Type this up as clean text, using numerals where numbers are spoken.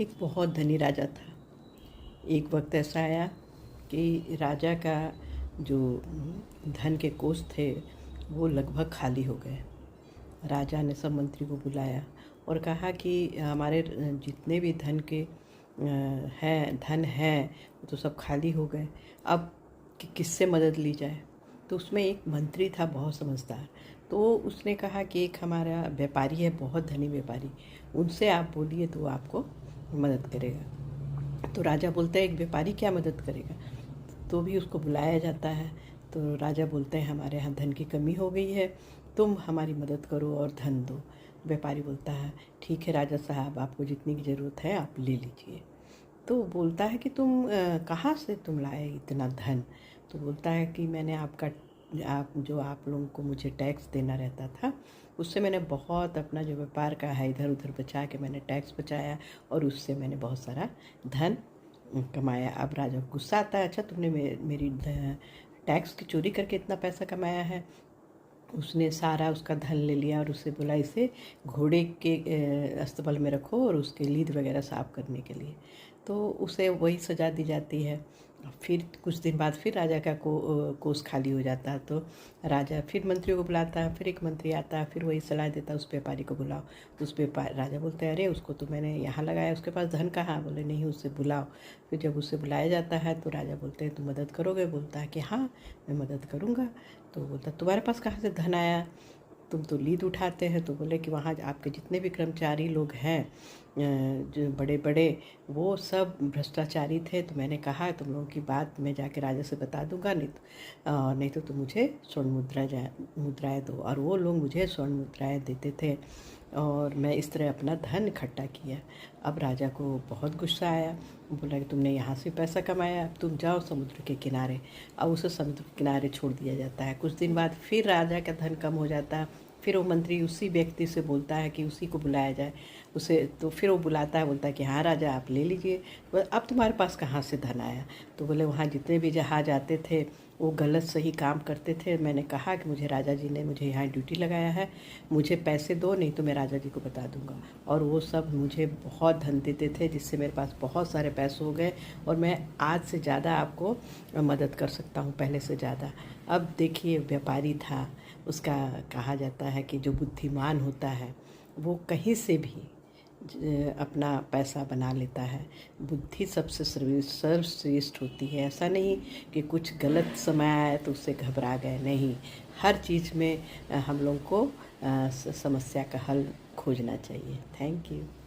एक बहुत धनी राजा था। एक वक्त ऐसा आया कि राजा का जो धन के कोष थे वो लगभग खाली हो गए। राजा ने सब मंत्री को बुलाया और कहा कि हमारे जितने भी धन है वो तो सब खाली हो गए। अब किससे मदद ली जाए? तो उसमें एक मंत्री था बहुत समझदार। तो उसने कहा कि एक हमारा व्यापारी है, बहुत धनी व्यापारी, उनसे आप बोलिए तो वो आपको मदद करेगा। तो राजा बोलता है एक व्यापारी क्या मदद करेगा? तो भी उसको बुलाया जाता है। तो राजा बोलते हैं हमारे यहाँ धन की कमी हो गई है, तुम हमारी मदद करो और धन दो। व्यापारी बोलता है ठीक है राजा साहब, आपको जितनी की ज़रूरत है आप ले लीजिए। तो बोलता है कि तुम कहाँ से तुम लाए इतना धन? तो बोलता है कि मैंने आप लोगों को मुझे टैक्स देना रहता था, उससे मैंने बहुत अपना जो व्यापार का है इधर उधर बचा के मैंने टैक्स बचाया और उससे मैंने बहुत सारा धन कमाया। अब राजा को गुस्सा आता है, अच्छा तुमने मेरी टैक्स की चोरी करके इतना पैसा कमाया है? उसने सारा उसका धन ले लिया और उससे बोला इसे घोड़े के अस्तबल में रखो और उसके लीद वगैरह साफ करने के लिए। तो उसे वही सजा दी जाती है। फिर कुछ दिन बाद फिर राजा का कोष खाली हो जाता है। तो राजा फिर मंत्रियों को बुलाता है, फिर एक मंत्री आता है, फिर वही सलाह देता है उस व्यापारी को बुलाओ। तो उस व्यापारी राजा बोलते हैं अरे उसको तो मैंने यहाँ लगाया, उसके पास धन कहाँ? बोले नहीं, उससे बुलाओ। फिर जब उससे बुलाया जाता है तो राजा बोलते हैं तुम मदद करोगे? बोलता है कि हाँ मैं मदद करूँगा। तो बोलता तुम्हारे पास कहाँ से धन आया? तुम तो लीद उठाते हैं। तो बोले कि वहाँ आपके जितने भी कर्मचारी लोग हैं जो बड़े बड़े, वो सब भ्रष्टाचारी थे। तो मैंने कहा तुम लोगों की बात मैं जाके राजा से बता दूंगा, नहीं तो तुम मुझे स्वर्ण मुद्राएँ दो। और वो लोग मुझे स्वर्ण मुद्राएँ देते थे और मैं इस तरह अपना धन इकट्ठा किया। अब राजा को बहुत गुस्सा आया, बोला कि तुमने यहाँ से पैसा कमाया, अब तुम जाओ समुद्र के किनारे। अब उसे समुद्र के किनारे छोड़ दिया जाता है। कुछ दिन बाद फिर राजा का धन कम हो जाता है। फिर वो मंत्री उसी व्यक्ति से बोलता है कि उसी को बुलाया जाए उसे। तो फिर वो बुलाता है, बोलता है कि हाँ राजा आप ले लीजिए। अब तुम्हारे पास कहाँ से धन आया? तो बोले वहाँ जितने भी जहाज आते थे वो गलत सही काम करते थे। मैंने कहा कि मुझे राजा जी ने मुझे यहाँ ड्यूटी लगाया है, मुझे पैसे दो नहीं तो मैं राजा जी को बता दूंगा। और वो सब मुझे बहुत धन देते थे जिससे मेरे पास बहुत सारे पैसे हो गए और मैं आज से ज़्यादा आपको मदद कर सकता हूँ, पहले से ज़्यादा। अब देखिए व्यापारी था, उसका कहा जाता है कि जो बुद्धिमान होता है वो कहीं से भी अपना पैसा बना लेता है। बुद्धि सबसे सर्वश्रेष्ठ होती है। ऐसा नहीं कि कुछ गलत समय आया तो उससे घबरा गए, नहीं, हर चीज़ में हम लोग को समस्या का हल खोजना चाहिए। Thank you.